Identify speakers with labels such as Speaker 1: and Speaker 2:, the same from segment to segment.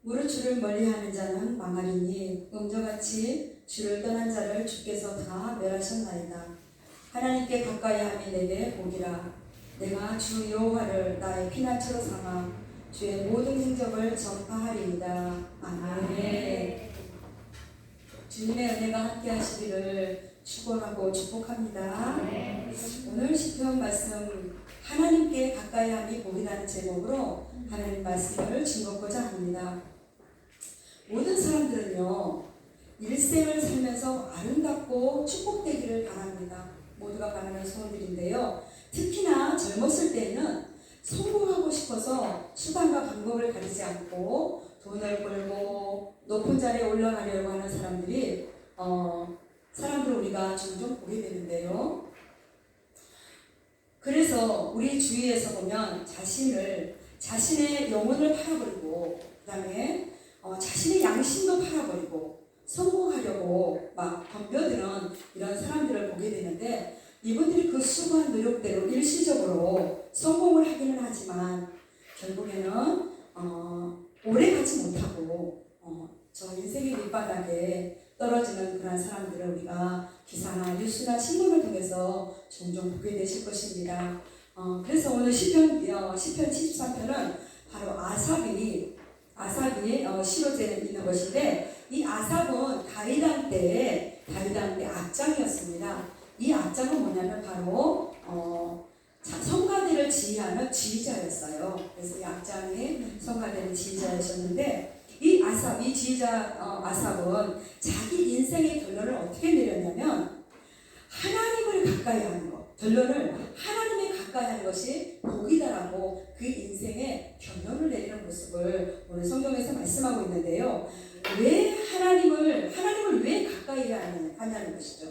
Speaker 1: 무릇 주를 멀리하는 자는 망하리니 음저같이 주를 떠난 자를 주께서 다 멸하셨나이다. 하나님께 가까이함이 내게 복이라. 내가 주 여호와를 나의 피난처로 삼아 주의 모든 행적을 전파하리이다. 아멘. 주님의 은혜가 함께 하시기를 축원하고 축복합니다. 오늘 시편 말씀 하나님께 가까이함이 복이라는 제목으로 하나님 말씀을 증거하고자 합니다. 모든 사람들은요, 일생을 살면서 아름답고 축복되기를 바랍니다. 모두가 바라는 소원들인데요. 특히나 젊었을 때는 성공하고 싶어서 수단과 방법을 가리지 않고 돈을 벌고 높은 자리에 올라가려고 하는 사람들을 우리가 종종 보게 되는데요. 그래서 우리 주위에서 보면 자신의 영혼을 팔아버리고, 그 다음에 자신의 양심도 팔아버리고 성공하려고 막 덤벼드는 이런 사람들을 보게 되는데, 이분들이 그 수고한 노력대로 일시적으로 성공을 하기는 하지만 결국에는 오래 가지 못하고 저 인생의 밑바닥에 떨어지는 그런 사람들을 우리가 기사나 뉴스나 신문을 통해서 종종 보게 되실 것입니다. 그래서 오늘 시편 73편은 바로 아삽이 시로되어 있는 것인데, 이 아삽은 다윗 왕 때 악장이었습니다. 이 악장은 뭐냐면 바로 성가대를 지휘하는 지휘자였어요. 그래서 이 악장이 성가대를 지휘자였었는데, 이 지휘자 아삽은 자기 인생의 결론을 어떻게 내렸냐면, 하나님을 가까이 하는 것, 결론을 하나님에 가까이 하는 것이 복이다라고 그 인생의 결론을 내리는 모습을 오늘 성경에서 말씀하고 있는데요. 왜 하나님을 왜 가까이 하냐는 것이죠.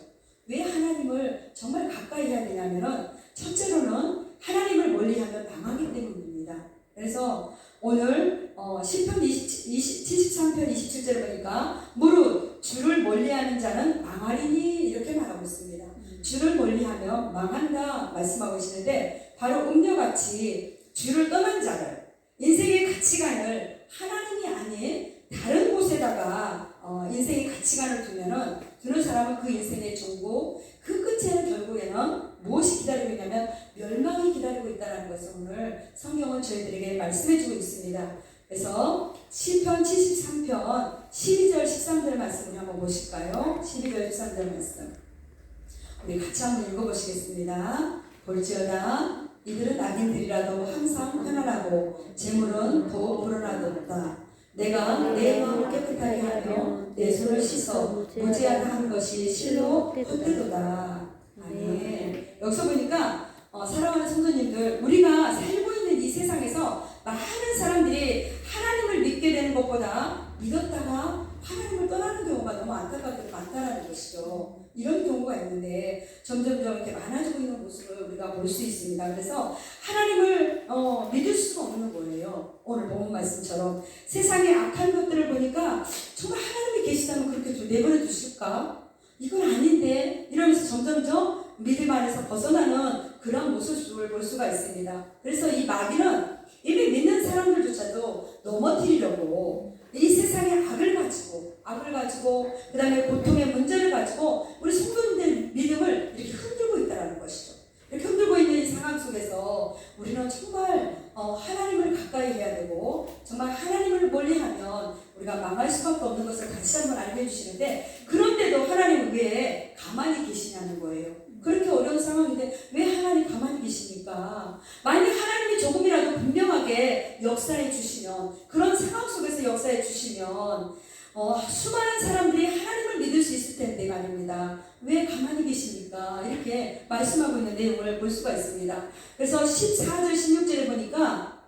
Speaker 1: 왜 하나님을 정말 가까이 해야 되냐면은, 첫째로는 하나님을 멀리하면 망하기 때문입니다. 그래서 오늘 시편 73편 27절에 보니까 무릇 주를 멀리하는 자는 망하리니 이렇게 말하고 있습니다. 주를 멀리하면 망한다 말씀하고 계시는데, 바로 음녀같이 주를 떠난 자를, 인생의 가치관을 하나님이 아닌 다른 곳에다가 인생의 가치관을 두는 사람은 그 인생의 종고, 그 끝에는 결국에는 무엇이 기다리고 있냐면 멸망이 기다리고 있다는 것을 오늘 성경은 저희들에게 말씀해주고 있습니다. 그래서 시편 73편 12절 13절 말씀을 한번 보실까요? 12절 13절 말씀 우리 같이 한번 읽어보시겠습니다. 볼지어다 이들은 악인들이라도 항상 편안하고 재물은 더욱 불어나도다. 내가 내 마음을 깨끗하게 하며 내 손을 씻어 무지하다 한 것이 실로 헛되도다. 아멘. 여기서 보니까 사랑하는 성도님들, 우리가 살고 있는 이 세상에서 많은 사람들이 하나님을 믿게 되는 것보다 믿었다가 하나님을 떠나는 경우가 너무 안타깝게 많다는 것이죠. 이런 경우가 있는데 점점점 이렇게 많아지고 있는 모습을 우리가 볼 수 있습니다. 그래서 하나님을 믿을 수가 없는 거예요. 오늘 본문 말씀처럼 세상의 악한 것들을 보니까 정말 하나님이 계시다면 그렇게 좀 내버려 두실까? 이건 아닌데 이러면서 점점점 믿음 안에서 벗어나는 그런 모습을 볼 수가 있습니다. 그래서 이 마귀는 이미 믿는 사람들조차도 넘어뜨리려고 이 세상의 악을 가지고 그 다음에 고통의 문제를 가지고 우리 성도님들 믿음을 이렇게 흔들고 있다는 것이죠. 이렇게 흔들고 있는 이 상황 속에서 우리는 정말 하나님을 가까이 해야 되고, 정말 하나님을 멀리하면 우리가 망할 수밖에 없는 것을 다시 한번 알게 해주시는데, 그런데도 하나님은 왜 가만히 계시냐는 거예요. 그렇게 어려운 상황인데 왜 하나님 가만히 계십니까? 만약 하나님이 조금이라도 분명하게 역사해 주시면, 그런 상황 속에서 역사해 주시면 수많은 사람들이 하나님을 믿을 수 있을 텐데 말입니다. 왜 가만히 계십니까? 이렇게 말씀하고 있는 내용을 볼 수가 있습니다. 그래서 14절 16절에 보니까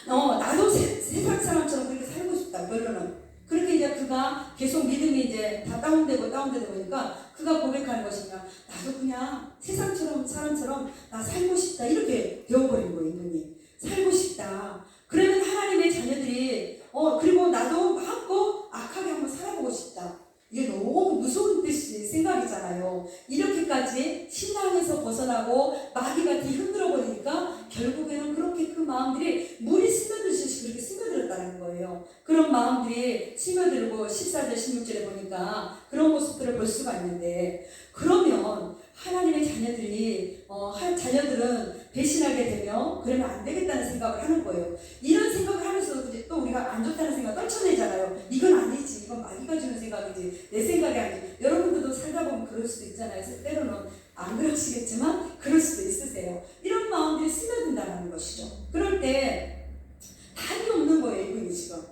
Speaker 1: 나도 세상 사람처럼 그렇게 살고 싶다. 결론은 그렇게 이제 그가 계속 믿음이 이제 다 다운되고 보니까 그가 고백하는 것이냐, 나도 그냥 사람처럼 나 살고 싶다, 이렇게 되어버린 거예요. 이분이 살고 싶다. 그러면 하나님의 자녀들이 그리고 나도 마음껏 악하게 한번 살아보고 싶다. 이게 너무 무서운 생각이잖아요. 이렇게까지 신앙에서 벗어나고 마귀가 뒤흔들어 버리니까 결국에는 그렇게 그 마음들이 물이 스며들듯이 그렇게 스며들었다는 거예요. 그런 14절 16절에 보니까 그런 모습들을 볼 수가 있는데, 그러면 하나님의 자녀들은 배신하게 되면 그러면 안 되겠다는 생각을 하는 거예요. 이런 생각을 하면서도 또 우리가 안 좋다는 생각 떨쳐내잖아요. 이건 아니지, 이건 마귀가 주는 생각이지, 내 생각이 아니지. 여러분들도 살다 보면 그럴 수도 있잖아요. 때로는 안 그러시겠지만 그럴 수도 있으세요. 이런 마음들이 스며든다는 것이죠. 그럴 때 답이 없는 거예요. 이분이 지금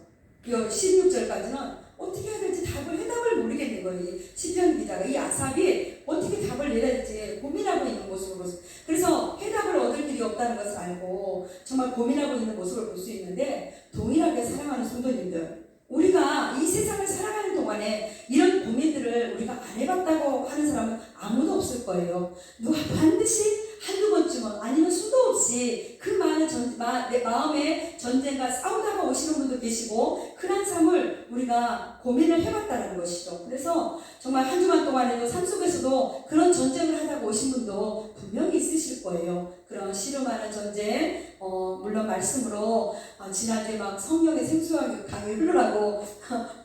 Speaker 1: 16절까지는 어떻게 해야 될지 해답을 모르겠는 거예요. 시편 기자가, 이 아삽이 어떻게 답을 내야 될지 고민하고 있는 모습을 보세요. 그래서 해답을 얻을 길이 없다는 것을 알고 정말 고민하고 있는 모습을 볼 수 있는데, 동일하게 사랑하는 성도님들, 우리가 이 세상을 살아가는 동안에 이런 고민들을 우리가 안 해봤다고 하는 사람은 아무도 없을 거예요. 누가 반드시 한두 번쯤은, 아니면 수도 없이 그 많은 내 마음의 전쟁과 싸우다가 오시는 분도 계시고, 흔한 삶을 우리가 고민을 해봤다는 것이죠. 그래서 정말 한 주간 동안에도 삶 속에서도 그런 전쟁을 하다가 오신 분도 분명히 있으실 거예요. 그런 씨름하는 전쟁, 물론 말씀으로 지난주에 막 성령의 생수의 강이 흐르라고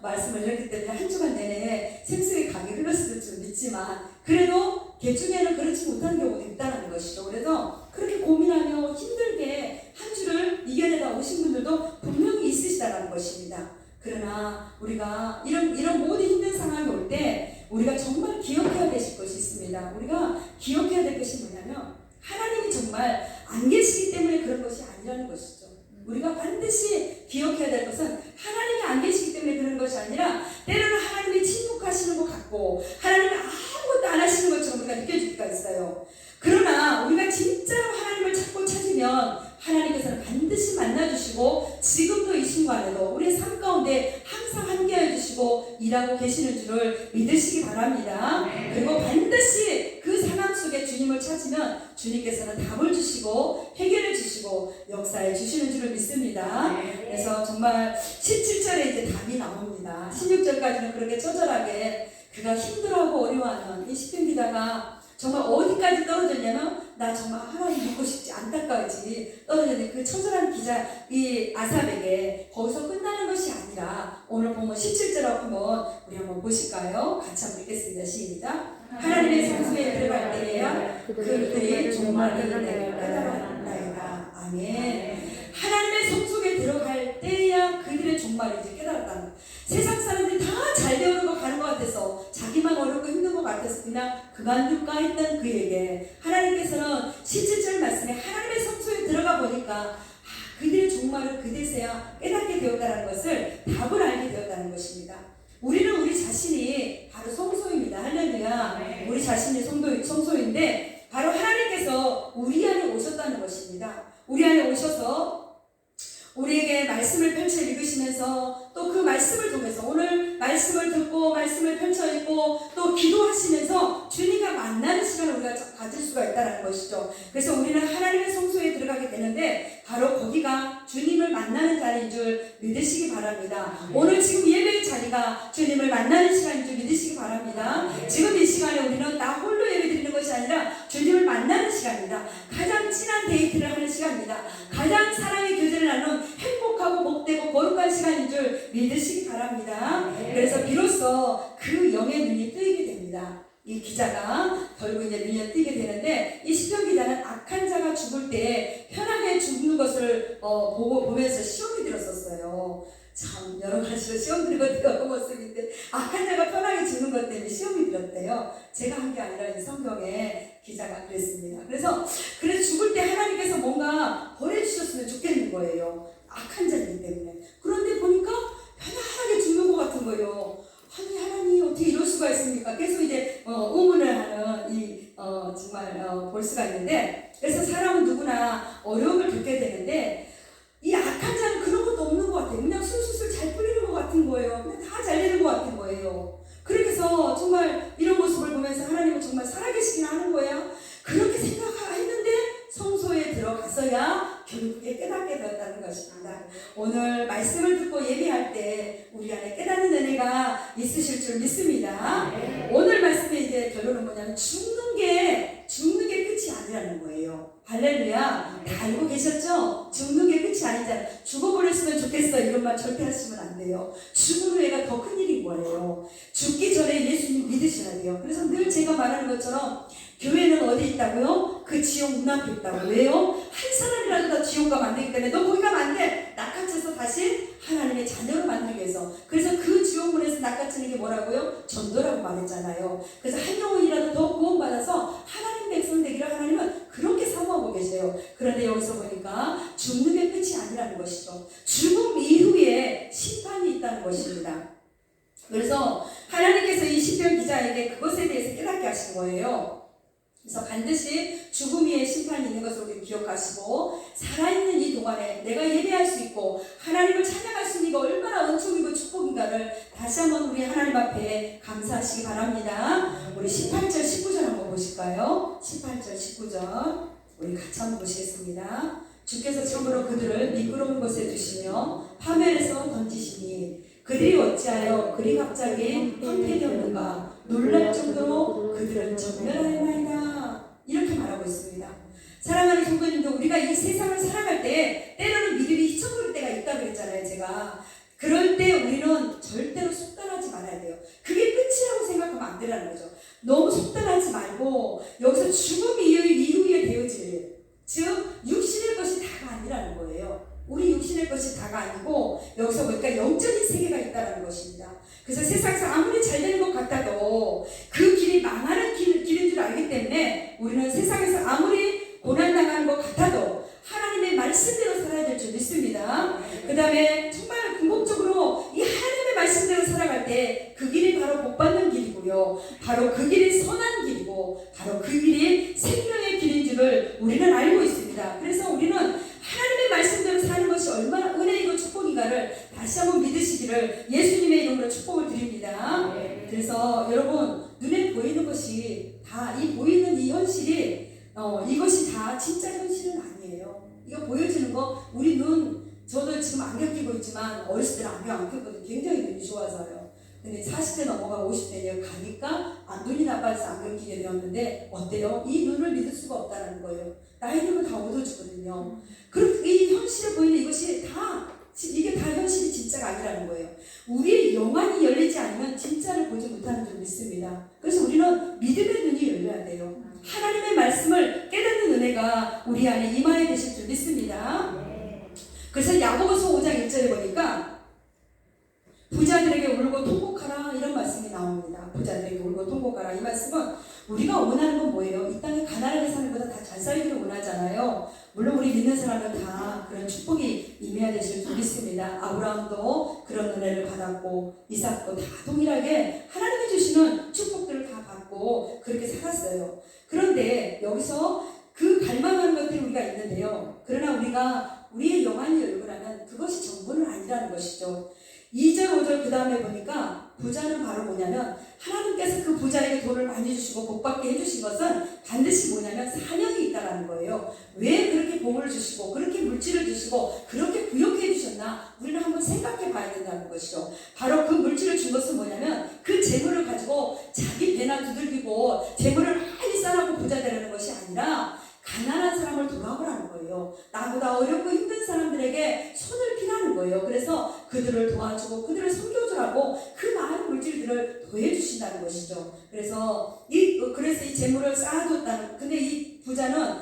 Speaker 1: 말씀을 드렸기 때문에 한 주간 내내 생수의 강이 흘렀을 줄 믿지만, 그래도 개중에는 그렇지 못한 경우도 있다는 것이죠. 그래서 그렇게 고민하며 힘들게 한 주를 이겨내다 오신 분들도 분명히 있으시다는 것입니다. 그러나 우리가 이런 모든 힘든 상황이 올 때 우리가 정말 기억해야 되실 것이 있습니다. 우리가 기억해야 될 것이 뭐냐면, 하나님이 정말 안 계시기 때문에 그런 것이 아니라는 것이죠. 우리가 반드시 기억해야 될 것은, 하나님이 안 계시기 때문에 그런 것이 아니라, 때로는 하나님이 침묵하시는 것 같고 하나님이 아무것도 안 하시는 것처럼 우리가 느껴질 때가 있어요. 그러나 우리가 진짜로 하나님을 찾고 찾으면 하나님께서는 반드시 만나주시고, 지금도 이 순간에도 우리의 삶 가운데 항상 함께해 주시고 일하고 계시는 줄을 믿으시기 바랍니다. 그리고 반드시 그 상황 속에 주님을 찾으면 주님께서는 답을 주시고 해결해 주시고 역사해 주시는 줄을 믿습니다. 그래서 정말 17절에 이제 답이 나옵니다. 16절까지는 그렇게 처절하게 그가 힘들어하고 어려워하는 이 시편 기자가 정말 어디까지 떨어졌냐면, 나 정말 하나님 믿고 싶지, 안타까워지 떨어졌는데, 그 처절한 기자 이 아삽에게 거기서 끝나는 것이 아니라, 오늘 보면 17절 한번 우리 한번 보실까요? 같이 한번 읽겠습니다. 시작. 하나님의 성소에 들어갈 때에야 그들이 종말을 깨달았나이다. 아멘. 하나님의 성소에 들어갈 때야 그들의 종말을 이제 깨달았다는 거예요. 세상 사람들이 다 잘 되어오고 가는 것 같아서, 자기만 어렵고 힘든 것 같아서 그냥 그만둘까 했던 그에게 하나님께서는 17절 말씀에 하나님의 성소에 들어가 보니까 그들의 종말을 그제서야 깨닫게 되었다는 것을, 답을 알게 되었다는 것입니다. 우리는 우리 자신이 바로 성소입니다. 할렐루야. 우리 자신이 성소인데 바로 하나님께서 우리 안에 오셨다는 것입니다. 우리 안에 오셔서 우리에게 말씀을 펼쳐 읽으시면서, 또 그 말씀을 통해서 오늘 말씀을 듣고 말씀을 펼쳐 읽고 또 기도하시면서 주님과 만나는 시간을 우리가 가질 수가 있다는 것이죠. 그래서 우리는 하나님의 성소에 들어가게 되는데 바로 거기가 주님을 만나는 자리인 줄 믿으시기 바랍니다. 오늘 지금 예배의 자리가 주님을 만나는 시간인 줄 믿으시기 바랍니다. 지금 이 시간에 우리는 나 홀로 예배 드리는 것이 아니라 주님을 만나는 시간입니다. 가장 진한 데이트를 하는 시간입니다. 가장 사랑의 교제를 나누는 행복하고 복되고 거룩한 시간인 줄 믿으시기 바랍니다. 그래서 비로소 그 영의 눈이 뜨이게 됩니다. 이 기자가 결국 이제 눈이 뜨게 되는데, 이 시편 기자는 악한 자가 죽을 때 편하게 죽는 것을 보면서 시험이 들었었어요. 참 여러 가지로 시험 들었던 모습인데, 악한 자가 편하게 죽는 것 때문에 시험이 들었대요. 제가 한 게 아니라 이 성경에 기자가 그랬습니다. 그래서 죽을 때 하나님께서 뭔가 보내주셨으면 좋겠는 거예요. 악한 자이기 때문에. 그런데 보니까 편안하게 죽는 것 같은 거예요. 아니 하나님 어떻게 이럴 수가 있습니까? 계속 이제 의문을 하는 정말 볼 수가 있는데, 그래서 사람은 누구나 어려움을 겪게 되는데, 이 악한 자는 그런 것도 없는 것 같아요. 그냥 술술술 잘 뿌리는 것 같은 거예요. 그냥 다 잘 되는 것 같은 거예요. 그래서 정말 이런 모습을 보면서 하나님은 정말 살아계시긴 하는 거야. 그렇게 생각했는데 성소에 들어가서야 결국에 깨닫게 되었다는 것입니다. 오늘 말씀을 듣고 예배할 때 우리 안에 깨닫는 은혜가 있으실 줄 믿습니다. 오늘 말씀의 이제 결론은 뭐냐면, 죽는 게 끝이 아니에요. 아니라는 거예요. 할렐루야. 다 알고 계셨죠? 죽는 게 끝이 아니잖아요. 죽어버렸으면 좋겠어 이런 말 절대 하시면 안 돼요. 죽은 후에가 더 큰 일인 거예요. 죽기 전에 예수님 믿으셔야 돼요. 그래서 늘 제가 말하는 것처럼 교회는 어디 있다고요? 그 지옥 문 앞에 있다고. 왜요? 한 사람이라도 다 지옥 가면 안 되기 때문에 너 거기 가면 안 돼. 낚아채서 다시 하나님의 자녀로 만들기 위해서. 그래서 그 지옥 문에서 낚아채는 게 뭐라고요? 전도라고 말했잖아요. 그래서 한 영혼이라도 더 구원받아서 하나님 백성 되기를 하나님은 그렇게 사모하고 계세요. 그런데 여기서 보니까 죽는 게 끝이 아니라는 것이죠. 죽음 이후에 심판이 있다는 것입니다. 그래서 하나님께서 이 시편 기자에게 그것에 대해서 깨닫게 하신 거예요. 그래서 반드시 죽음 위에 심판이 있는 것을 우리 기억하시고 살아있는 이 동안에 내가 예배할 수 있고 하나님을 찬양할 수 있는 게 얼마나 은총이고 축복인가를 다시 한번 우리 하나님 앞에 감사하시기 바랍니다. 우리 18절 19절 한번 보실까요? 18절 19절 우리 같이 한번 보시겠습니다. 주께서 참으로 그들을 미끄러운 곳에 두시며 파멸에서 던지시니 그들이 어찌하여 그리 갑자기 황폐되었는가 놀랄 정도로 그들은 전멸하였나이다. 이렇게 말하고 있습니다. 사랑하는 성도님들, 우리가 이 세상을 살아갈 때 때로는 믿음이 희청거릴 때가 있다 그랬잖아요. 제가 그럴 때 우리는 절대로 속단하지 말아야 돼요. 그게 끝이라고 생각하면 안 되라는 거죠. 너무 속단하지 말고 여기서 죽음 이후에 되어질 일, 즉 육신의 것이 다가 아니라는 거예요. 우리 육신의 것이 다가 아니고 여기서 보니까 영적인 세계가 있다는 것입니다. 그래서 세상에서 아무리 잘 되는 것 같아도 그 길이 망하는 길인 줄 알기 때문에 우리는 세상에서 아무리 고난당하는 것 같아도 하나님의 말씀대로 살아야 될 줄 믿습니다. 그 다음에 정말 궁극적으로 이 하나님의 말씀대로 살아갈 때 그 길이 바로 복받는 길이고요. 바로 그 길이 선한 길이고 바로 그 길이 생명의 길인 줄을 우리는 알고 있습니다. 그래서 우리는 하나님의 말씀대로 사는 것이 얼마나 은혜이고 축복인가를 다시 한번 믿으시기를 예수님의 이름으로 축복을 드립니다. 그래서 여러분 눈에 보이는 것이 다 이 보이는 이 현실이 이것이 다 진짜 현실은 아니에요. 이거 보여지는 거 우리 눈 저도 지금 안경 끼고 있지만 어렸을 때는 안경 안 꼈거든요. 굉장히 눈이 좋아서요. 근데 40대 넘어가고 50대 가니까 눈이 나빠져서 안경 끼게 되었는데 어때요? 이 눈을 믿을 수가 없다는 거예요. 나이 들면 다 어두워지거든요. 그렇게 이 현실에 보이는 이것이 이게 다 현실이 진짜가 아니라는 거예요. 우리의 영안이 열리지 않으면 진짜를 보지 못하는 줄 믿습니다. 그래서 우리는 믿음의 눈이 열려야 돼요. 하나님의 말씀을 깨닫는 은혜가 우리 안에 임하여 되실 줄 믿습니다. 그래서 야고보서 5장 1절에 보니까 부자들에게 울고 통곡하라 이런 말씀이 나옵니다. 부자들에게 울고 통곡하라. 이 말씀은 우리가 원하는 건 뭐예요? 이 땅에 가난하게 사는 것보다 다 잘 살기를 원하잖아요. 물론 우리 믿는 사람은 다 그런 축복이 임해야 되실 줄 믿습니다. 아브라함도 그런 은혜를 받았고 이삭도 다 동일하게 하나님이 주시는 축복들을 다 받고 그렇게 살았어요. 그런데 여기서 그 갈망하는 것들이 우리가 있는데요. 그러나 우리가 우리의 영안이 열고 나면 그것이 전부는 아니라는 것이죠. 2절 5절 그 다음에 보니까 부자는 바로 뭐냐면 하나님께서 그 부자에게 돈을 많이 주시고 복받게 해주신 것은 반드시 뭐냐면 사명이 있다라는 거예요. 왜 그렇게 복을 주시고 그렇게 물질을 주시고 그렇게 부욕해 주셨나 우리는 한번 생각해 봐야 된다는 것이죠. 바로 그 물질을 준 것은 뭐냐면 그 재물을 가지고 자기 배나 두들기고 재물을 많이 쌓아놓고 부자 되라는 것이 아니라 가난한 사람을 돌아보라는 거예요. 나보다 어렵고 힘든 사람들에게 손을 피라는 거예요. 그래서 그들을 도와주고 그들을 섬겨주라고 그 많은 물질들을 더해주신다는 것이죠. 그래서 이 재물을 쌓아뒀다는, 근데 이 부자는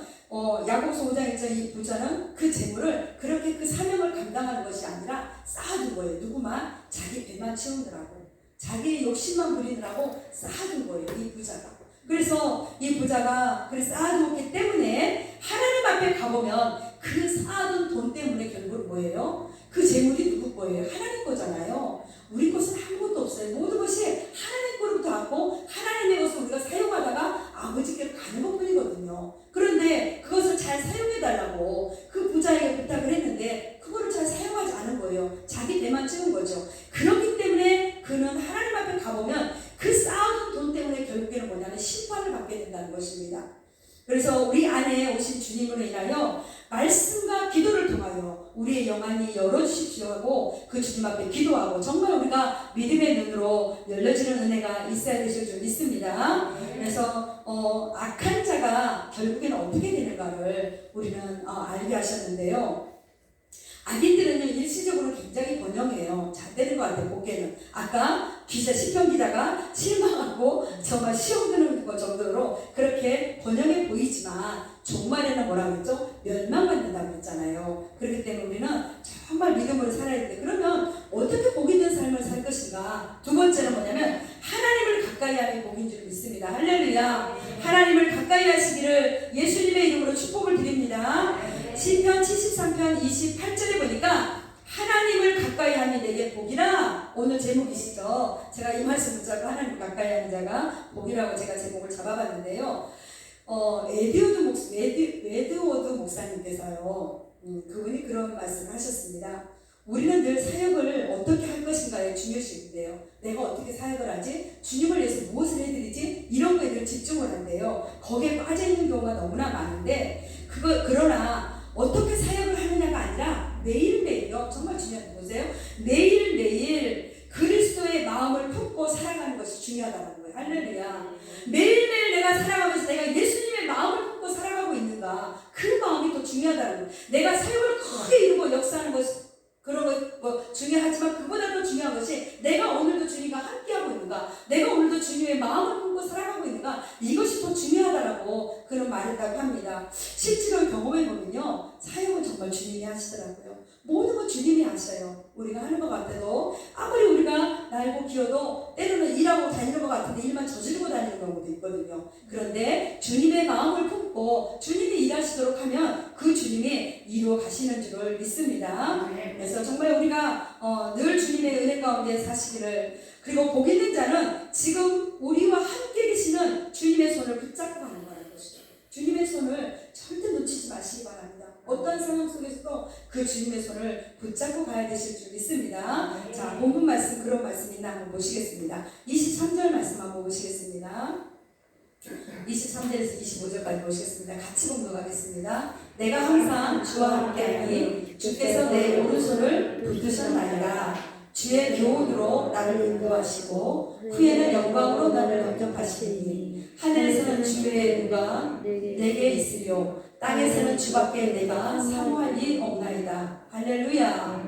Speaker 1: 야고보서 5장 1절 이 부자는 그 재물을 그렇게 그 사명을 감당하는 것이 아니라 쌓아둔 거예요. 누구만? 자기 배만 채우느라고, 자기 욕심만 부리느라고 쌓아둔 거예요. 이 부자가. 그래서 이 부자가 그래 쌓아두었기 때문에 하나님 앞에 가보면 그 쌓아둔 돈 때문에 결국은 뭐예요? 그 재물이 누구 거예요? 하나님 거잖아요. 우리 것은 아무것도 없어요. 모든 것이 하나님 거로부터 왔고 하나님의 것을 우리가 사용하다가 아버지께로 가는 것뿐이거든요. 그런데 그것을 잘 사용해달라고 그 부자에게 부탁을 했는데 그거를 잘 사용하지 않은 거예요. 자기 배만 채운 거죠. 그렇기 때문에 그는 하나님 앞에 가보면 그 쌓아둔 돈 때문에 결국에는 뭐냐면 심판을 받게 된다는 것입니다. 그래서 우리 안에 오신 주님으로 인하여 말씀과 기도를 통하여 우리의 영안이 열어주십시오 하고 그 주님 앞에 기도하고 정말 우리가 믿음의 눈으로 열려지는 은혜가 있어야 되실 줄 믿습니다. 그래서 악한 자가 결국에는 어떻게 되는가를 우리는 알게 하셨는데요. 악인들은요 일시적으로 굉장히 번영해요. 잘 되는 것 같아요. 보기에는 아까 시편 기자가 실망하고 정말 시험 드는 것 정도로 그렇게 번영해 보이지만 종말에는 뭐라고 했죠? 멸망받는다고 했잖아요. 그렇기 때문에 우리는 정말 믿음으로 살아야 되는데 그러면 어떻게 복 있는 삶을 살 것인가? 두 번째는 뭐냐면 하나님을 가까이 하는 복인 줄 믿습니다. 할렐루야. 하나님을 가까이 하시기를 예수님의 이름으로 축복을 드립니다. 시편 73편 28절에 보니까 하나님을 가까이 하니 내게 복이라 오늘 제목이시죠. 제가 이 말씀 붙잡고 하나님을 가까이 하는 자가 복이라고 제가 제목을 잡아봤는데요. 에드워드 목사님께서요. 그분이 그런 말씀을 하셨습니다. 우리는 늘 사역을 어떻게 할 것인가에 중요시한데요. 내가 어떻게 사역을 하지? 주님을 위해서 무엇을 해드리지? 이런 거에 늘 집중을 한대요. 거기에 빠져있는 경우가 너무나 많은데 그러나 어떻게 사역을 하느냐가 아니라 매일매일요. 정말 중요한 거 보세요. 매일매일 그리스도의 마음을 품고 살아가는 것이 중요하다는 거예요. 할렐루야. 매일매일 내가 살아가면서 내가 예수님의 마음을 품고 살아가고 있는가. 그 마음이 더 중요하다는 거예요. 내가 사역을 크게 이루고 역사하는 것이 그런 거 중요하지만 그보다 더 중요한 것이 내가 오늘도 주님과 함께하고 있는가, 내가 오늘도 주님의 마음을 품고 살아가고 있는가, 이것이 더 중요하다라고 그런 말했다고 합니다. 실제로 경험해보면요, 사역은 정말 주님이 하시더라고요. 모든 건 주님이 하셔요. 우리가 하는 것 같아도 아무리 우리가 날고 기어도 때로는 일하고 다니는 것 같은데 일만 저지르고 다니는 경우도 있거든요. 그런데 주님의 마음을 품고 주님이 일하시도록 하면 그 주님이 이루어 가시는 줄을 믿습니다. 그래서 정말 우리가 늘 주님의 은혜 가운데 사시기를, 그리고 복 있는 자는 지금 우리와 함께 계시는 주님의 손을 붙잡고 가는 거라는 것이죠. 주님의 손을 절대 놓치지 마시기 바랍니다. 어떤 상황 속에서도 그 주님의 손을 붙잡고 가야 되실 줄 믿습니다. 자, 본문 말씀, 그런 말씀 있나 한번 보시겠습니다. 23절 말씀 한번 보시겠습니다. 23절에서 25절까지 보시겠습니다. 같이 공독하겠습니다. 내가 항상 주와 함께하니 주께서 내 오른손을 붙드셨나이다. 주의 교훈으로 나를 인도하시고 후에는 영광으로 나를 영접하시니 하늘에서는 주의 누가 내게 있으려 땅에서는 주밖에 내가 사모할 일 없나이다. 할렐루야.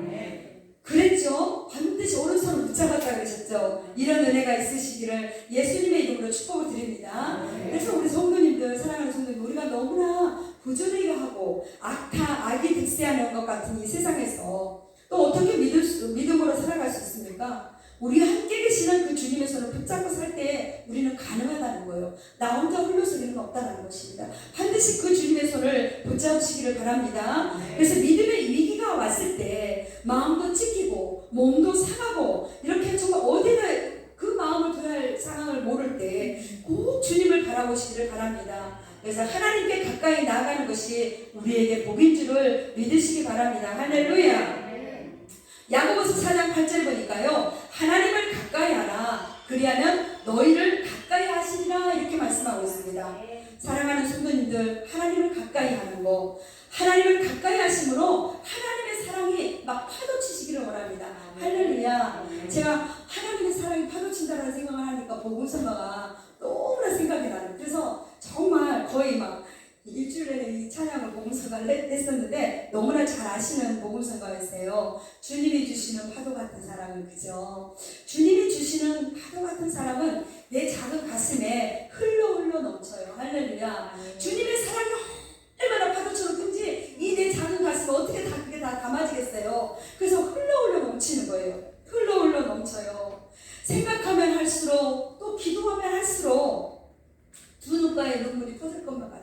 Speaker 1: 그랬죠. 반드시 오른손을 붙잡았다 그러셨죠. 이런 은혜가 있으시기를 예수님의 이름으로 축복을 드립니다. 그래서 우리 성도님들, 사랑하는 성도님, 우리가 너무나 부조리가 하고 악이 득세하는 것 같은 이 세상에서 또 어떻게 믿음으로 살아갈 수 있습니까? 우리가 함께 계시는 그 주님의 손을 붙잡고 살 때 우리는 가능하다는 거예요. 나 혼자 홀로서기는 없다는 것입니다. 반드시 그 주님의 손을 붙잡으시기를 바랍니다. 그래서 믿음의 위기가 왔을 때 마음도 찢기고 몸도 상하고 이렇게 정말 어디다 그 마음을 둬야 할 상황을 모를 때 꼭 주님을 바라보시기를 바랍니다. 그래서 하나님께 가까이 나아가는 것이 우리에게 복인 줄을 믿으시기 바랍니다. 할렐루야. 야고보서 4장 8절 보니까요, 하나님을 가까이 하라. 그리하면 너희를 가까이 하시리라. 이렇게 말씀하고 있습니다. 사랑하는 성도님들, 하나님을 가까이 하는 거, 하나님을 가까이 하심으로 하나님의 사랑이 막 파도치시기를 원합니다. 할렐루야. 제가 하나님의 사랑이 파도친다는 생각을 하니까 복음성가가 너무나 생각이 나요. 그래서 정말 거의 막 일주일 내내 이 찬양을 복음성가를 했었는데 너무나 잘 아시는 복음성가였어요. 주님이 주시는 파도 같은 사랑은, 그죠? 주님이 주시는 파도 같은 사랑은 내 작은 가슴에 흘러 넘쳐요. 할렐루야. 주님의 사랑이 얼마나 파도처럼 큰지 이 내 작은 가슴에 어떻게 다 그게 다 담아지겠어요. 그래서 흘러 넘치는 거예요. 흘러 넘쳐요. 생각하면 할수록 또 기도하면 할수록 두 눈가에 눈물이 터질 것만 같아요.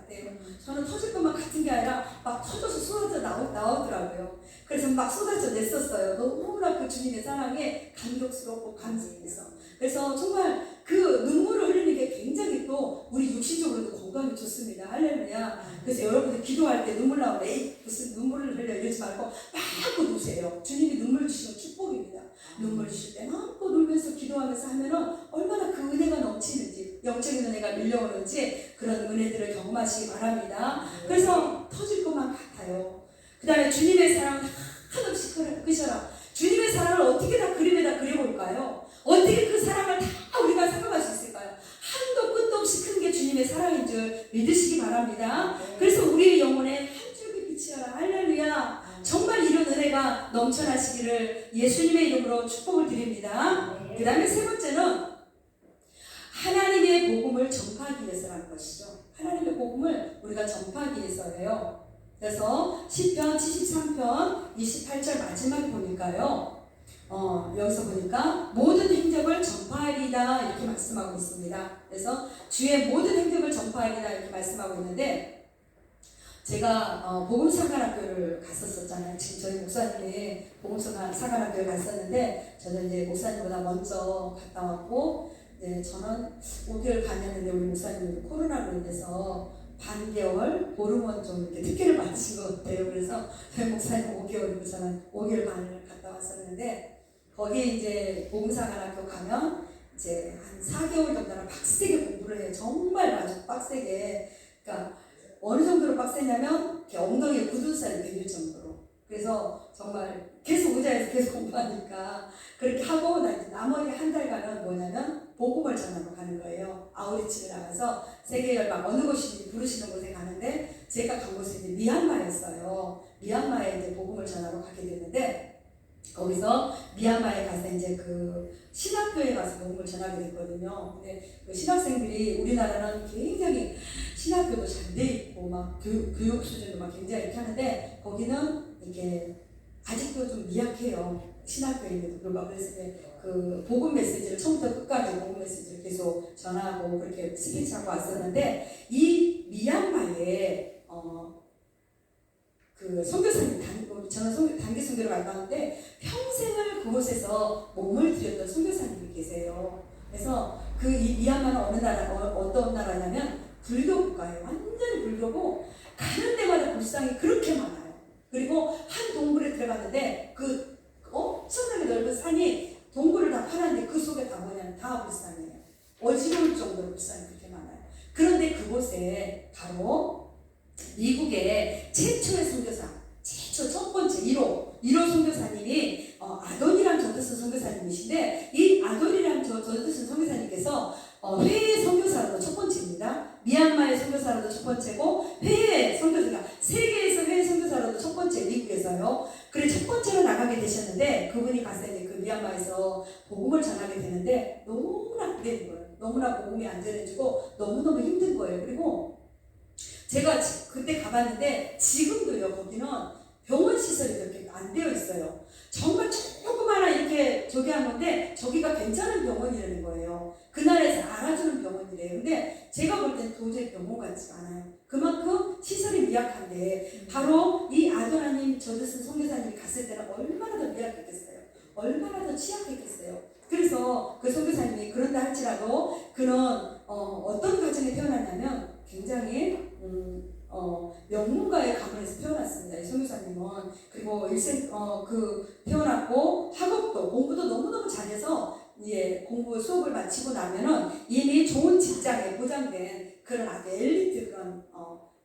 Speaker 1: 저는 터질 것만 같은 게 아니라 막 터져서 쏟아져 나오더라고요. 그래서 막 쏟아져 냈었어요. 너무나 그 주님의 사랑에 감격스럽고 감사해서. 그래서 정말 그 눈물을 흘리는 게 굉장히 또 우리 육신적으로도 건강에 좋습니다. 할렐루야. 그래서 여러분들 기도할 때 눈물 나오면 에이 무슨 눈물을 흘려 이러지 말고 마음껏 우세요. 주님이 눈물 주시는 축복입니다. 눈물 주실 때 마음껏 울면서 기도하면서 하면은 얼마나 그 은혜가 넘치는지 오는지 영적인 은혜가 밀려오는지 그런 은혜들을 경험하시기 바랍니다. 그래서 터질 것만 같아요. 그 다음에 주님의 사랑을 한없이 그셔라. 주님의 사랑을 어떻게 다 그림에다 그려볼까요? 어떻게 그 사랑을 다 우리가 생각할 수 있을까요? 한도 끝도 없이 큰 게 주님의 사랑인 줄 믿으시기 바랍니다. 그래서 우리의 영혼에 한 줄기 빛이여라. 할렐루야. 정말 이런 은혜가 넘쳐나시기를 예수님의 이름으로 축복을 드립니다. 그 다음에 세 번째는 하나님의 복음을 전파하기 위해서라는 것이죠. 하나님의 복음을 우리가 전파하기 위해서예요. 그래서 시편 73편 28절 마지막에 보니까요. 여기서 보니까 모든 행적을 전파하리다 이렇게 말씀하고 있습니다. 그래서 주의 모든 행적을 전파하리다 이렇게 말씀하고 있는데 제가 복음사관학교를 갔었잖아요. 지금 저희 목사님이 복음사관학교를 갔었는데 저는 이제 목사님보다 먼저 갔다 왔고 네, 저는 5개월 반이었는데 우리 목사님이 코로나로 인해서 반개월, 보름은 좀 이렇게 특혜를 받으신 것 같아요. 그래서 저희 목사님 5개월이고 저는 5개월 반을 갔다 왔었는데 거기 이제 복음사관학교 가면 이제 한 4개월 정도는 빡세게 공부를 해요. 정말 아주 빡세게. 그러니까 어느 정도로 빡세냐면 엉덩이에 굳은 살이 베길 정도로. 그래서 정말 계속 의자에서 계속 공부하니까 그렇게 하고 나머지 한 달간은 뭐냐면 복음을 전하러 가는 거예요. 아우리치를 나가서 세계열 막 어느 곳인지 부르시는 곳에 가는데 제가 간 곳이 이제 미얀마였어요. 미얀마에 이제 복음을 전하러 가게 됐는데 거기서 미얀마에 가서 이제 그 신학교에 가서 복음을 전하게 됐거든요. 근데 그 신학생들이 우리나라는 굉장히 신학교도 잘 돼 있고 막 교육 수준도 막 굉장히 이렇게 하는데 거기는 이게 아직도 좀 미약해요. 신학교인데도 불구하고. 그래서 그 복음 메시지를 처음부터 끝까지 복음 메시지를 계속 전하고 그렇게 스피치하고 왔었는데 이 미얀마에 그 선교사님 저는 단기 선교를 갔다 왔는데 평생을 그곳에서 몸을 들였던 선교사님이 계세요. 그래서 그 미얀마는 어떤 나라냐면 불교 국가예요. 완전히 불교고 가는 데마다 불상이 그렇게 많아요. 그리고 한 동굴에 들어갔는데 그 엄청나게 넓은 산이 동굴을 다 파놨는데 그 속에 다 뭐냐면 다 불상이에요. 어지러울 정도로 불상이 그렇게 많아요. 그런데 그곳에 바로 미국의 최초의 선교사, 최초 첫 번째 1호 선교사님이 아돈이랑 저드슨 선교사님이신데 이 아돈이랑 저드슨 선교사님께서 회의 선교사로도 첫 번째입니다. 미얀마의 선교사로도 첫 번째고 회의 선교사가 세계에서 회의 선교사로도 첫 번째 미국에서요. 그래 첫 번째로 나가게 되셨는데 그분이 가서 이제 그 미얀마에서 복음을 전하게 되는데 너무나 그랬는 거예요. 너무나 복음이 안 전해지고 너무너무 힘든 거예요. 그리고 제가 그때 가봤는데 지금도요 거기는 병원 시설이 이렇게 안 되어 있어요. 정말 조그마한 이렇게 저기 한 건데 저기가 괜찮은 병원이라는 거예요. 그 나라에서 알아주는 병원이래요. 근데 제가 볼 땐 도저히 병원 같지가 않아요. 그만큼 시설이 미약한데 바로 이 아도라님 저드슨 선교사님이 갔을 때는 얼마나 더 미약했겠어요. 얼마나 더 취약했겠어요. 그래서 그 선교사님이 그런다 할지라도 그는 어떤 가정에 태어났냐면 굉장히 명문가의 가문에서 태어났습니다. 이 선교사님은. 그리고 태어났고 학업도 공부도 너무너무 잘해서 이제 공부 수업을 마치고 나면은 이미 좋은 직장에 보장된 그런 아주 엘리트 그런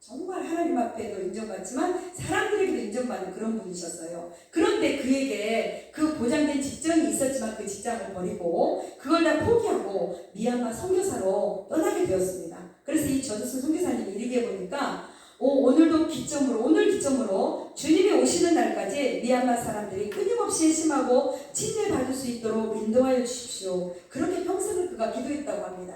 Speaker 1: 정말 하나님 앞에도 인정받지만 사람들에게도 인정받는 그런 분이셨어요. 그런데 그에게 그 보장된 직장이 있었지만 그 직장을 버리고 그걸 다 포기하고 미얀마 선교사로 떠나게 되었습니다. 그래서 이 저드슨 선교사님이 이르게 보니까 오늘 기점으로 주님이 오시는 날까지 미얀마 사람들이 끊임없이 심하고 침례받을 수 있도록 인도하여 주십시오. 그렇게 평생을 그가 기도했다고 합니다.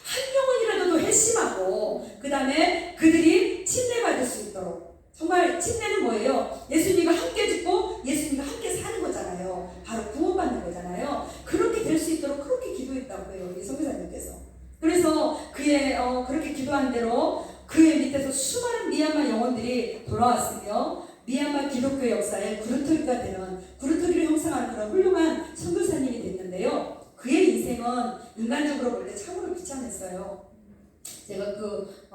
Speaker 1: 한 영혼이라도 더 회심하고 그 다음에 그들이 침례받을 수 있도록. 정말 침례는 뭐예요? 예수님과 함께 죽고 예수님과 함께 사는 거잖아요. 바로 구원받는 거잖아요. 그렇게 될 수 있도록 그렇게 기도했다고 해요. 이 선교사님께서. 그래서 그의 그렇게 기도한 대로 그의 밑에서 수많은 미얀마 영혼들이 돌아왔으며 미얀마 기독교 역사의 구루토리를 형성하는 그런 훌륭한 선교사님이 됐는데요. 그의 인생은 인간적으로 볼 때 참으로 비참했어요. 제가 그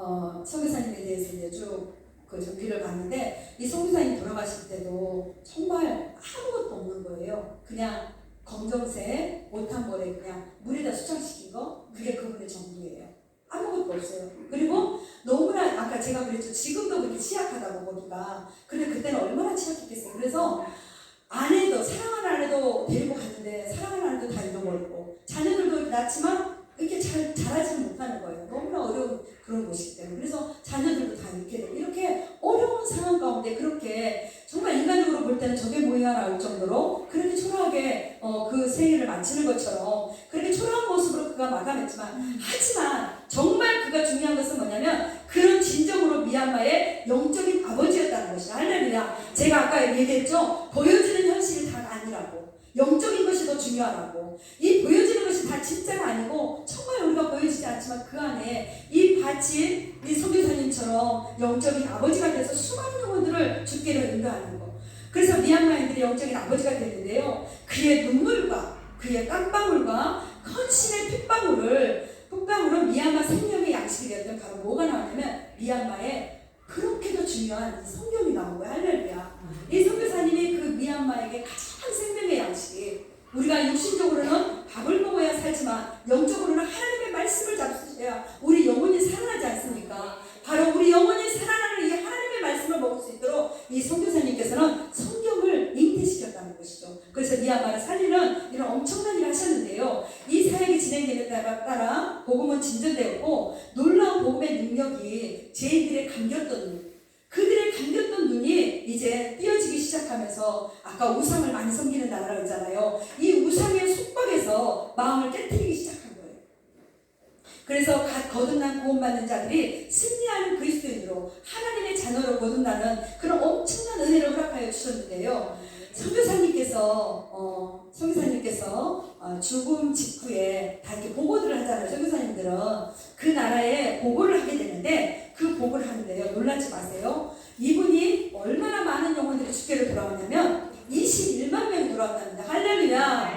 Speaker 1: 선교사님에 대해서 이제 쭉 그 전기를 봤는데 이 선교사님 돌아가실 때도 정말 아무것도 없는 거예요. 그냥 검정색 옷 한 벌에 그냥 물에다 수정시킨 거, 그게 그분의 전부예요. 아무것도 없어요. 그리고 너무나 아까 제가 그랬죠. 지금도 그렇게 취약하다고 보니까. 근데 그때는 얼마나 취약했겠어요. 그래서 아내도, 사랑하는 아내도 데리고 갔는데 사랑하는 아내도 다 잃어버리고 자녀들도 낳지만 이렇게 잘 자라지는 못하는 거예요. 너무나 어려운 그런 곳이기 때문에. 그래서 자녀들도 다 잃게 되고 이렇게 어려운 상황 가운데 그렇게 정말 인간적으로 볼 때는 저게 뭐야 라고 정도로 그렇게 초라하게 그 생애를 마치는 것처럼 그렇게 초라한 모습으로 그가 마감했지만, 하지만 정말 그가 중요한 것은 뭐냐면 그런 진정으로 미얀마의 영적인 아버지였다는 것이다. 할렐루야. 제가 아까 얘기했죠. 보여지는 현실이 다가 아니라고, 영적인 것이 더 중요하다고. 이 보여지는 것이 다 진짜가 아니고 정말 우리가 보여지지 않지만 그 안에 이 밭이 이 선교사님처럼 영적인 아버지가 돼서 수많은 영혼들을 주께로 인도하는 거. 그래서 미얀마인들이 영적인 아버지가 됐는데요. 그의 눈물과 그의 땀방울과 헌신의 핏방울로 미얀마 생명의 양식이 되었던 바로 뭐가 나오냐면 미얀마에 그렇게도 중요한 이 성경이 나온 거예요. 할렐루야. 이 선교사님이 그 미얀마에게 가장 생명의 양식이, 우리가 육신적으로는 밥을 먹어야 살지만 영적으로는 하나님의 말씀을 잡수셔야 우리 영혼이 살아나지 않습니까? 바로 우리 영혼이 살아나는 이 하나님의 말씀을 먹을 수 있도록 이 선교사님께서는 성경을 잉태시켰다는 것이죠. 그래서 미얀마를 살리는 이런 엄청난 일을 하셨는데요. 이 사역이 진행되는 따라 복음은 진전되었고 놀라운 복음의 능력이 제인들의 그들의 감겼던 눈이 이제 띄어지기 시작하면서, 아까 우상을 많이 섬기는 나라라고 했잖아요. 이 우상의 속박에서 마음을 깨트리기 시작한 거예요. 그래서 갓 거듭난 구원받는 자들이 승리하는 그리스도인으로 하나님의 자녀로 거듭나는 그런 엄청난 은혜를 허락하여 주셨는데요. 선교사님께서 죽음 직후에 다 이렇게 보고들을 하잖아요. 선교사님들은 그 나라에 보고를 하게 되는데, 그 보고를 하는데요, 놀라지 마세요. 이분이 얼마나 많은 영혼들이 주께로 돌아왔냐면 21만 명이 돌아왔답니다. 할렐루야.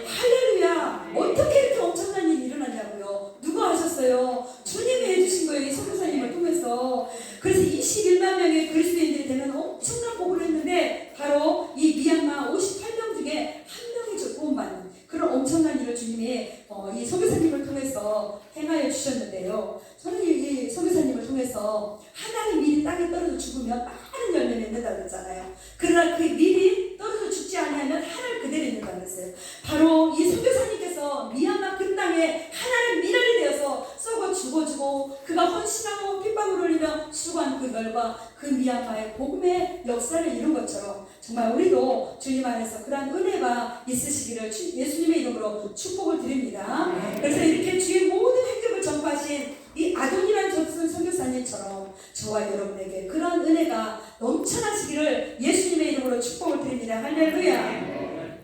Speaker 1: 할렐루야. 어떻게 이렇게 엄청난 일이 일어나냐고요. 누가 하셨어요? 주님이 해주신 거예요. 이 선교사님을 통해서. 그래서 21만 명의 그리스도인들이 되는 엄청난 복을 했는데, 바로 이 미얀마 58명 중에 한 명이 구원받는 그런 엄청난 일을 주님이 이 선교사님을 통해서 행하여 주셨는데요. 저는 이 선교사님을 통해서 하나의 밀이 땅에 떨어져 죽으면 많은 열매 맺는다고 했잖아요. 그러나 그 밀이 떨어져 죽지 않으면 하늘 그대로 있는다고 했어요. 바로 이 선교사님께서 미얀마 그 땅에 하나의 밀알이 되어서 썩어 죽어주고, 그가 헌신하고 핏방울 흘리며 수고한 그 결과 그 미얀마의 복음의 역사를 이룬 것처럼 정말 우리도 주님 안에서 그러한 은혜가 있으시기를 예수님의 이름으로 축복을 드립니다. 그래서 이렇게 주의 모든 행적을 전파하신 이 아돈이라는 전승 선교사님처럼 저와 여러분에게 그러한 은혜가 넘쳐나시기를 예수님의 이름으로 축복을 드립니다. 할렐루야.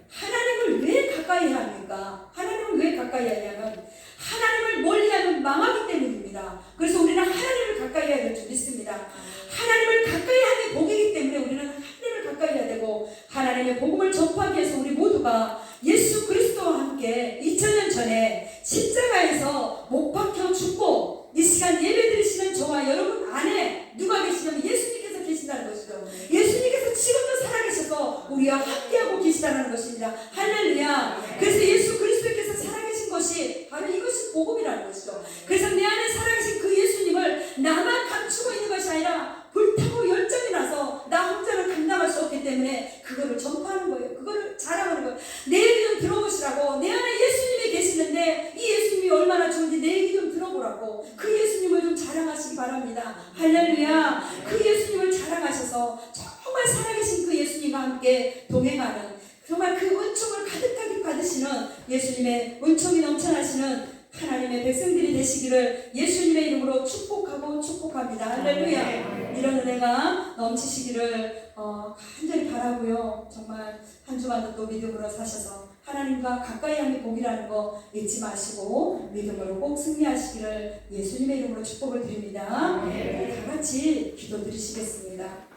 Speaker 1: 하나님을 왜 가까이 해야 합니까? 하나님을 왜 가까이 하냐면 하나님을 멀리하면 망하기 때문입니다. 그래서 우리는 하나님을 가까이 해야 될 줄 믿습니다. 하나님을 가까이 하는 복이기 때문에 우리는 하나님을 가까이 해야 되고, 하나님의 복음을 전파하기 위해서 우리 모두가 예수 그리스도와 함께 2000년 전에 십자가에서 못 박혀 죽고 이 시간 예배드리시는 저와 여러분 안에 누가 계시냐면 예수님께서 계신다는 것이죠. 예수님께서 지금도 살아계셔서 우리와 함께하고 계시다는 것입니다. 할렐루야. 그래서 예수 그리스도께서 살아계신 것이 바로 이것이 복음이라는 것이죠. 그래서 내 안에 살아계신 그 예수님을 나만 감추고 있는 것이 아니라 불타고 열정이 나서 나 혼자는 감당할 수 없기 때문에 그거를 전파하는 거예요. 그거를 자랑하는 거예요. 내 얘기 좀 들어보시라고. 내 안에 예수님이 계시는데 이 예수님이 얼마나 좋은지 내 얘기 좀 들어보라고. 그 예수님을 좀 자랑하시기 바랍니다. 할렐루야. 그 예수님을 자랑하셔서 정말 살아계신 그 예수님과 함께 동행하는, 정말 그 은총을 가득하게 받으시는 예수님의 은총이 넘쳐나시는 하나님의 백성들이 되시기를 예수님의 이름으로 축복합니다. 할렐루야. 이런 은혜가 넘치시기를 간절히 바라고요. 정말 한 주간도 또 믿음으로 사셔서 하나님과 가까이 하는 복이라는 거 잊지 마시고 믿음으로 꼭 승리하시기를 예수님의 이름으로 축복을 드립니다. 다 같이 기도 드리시겠습니다.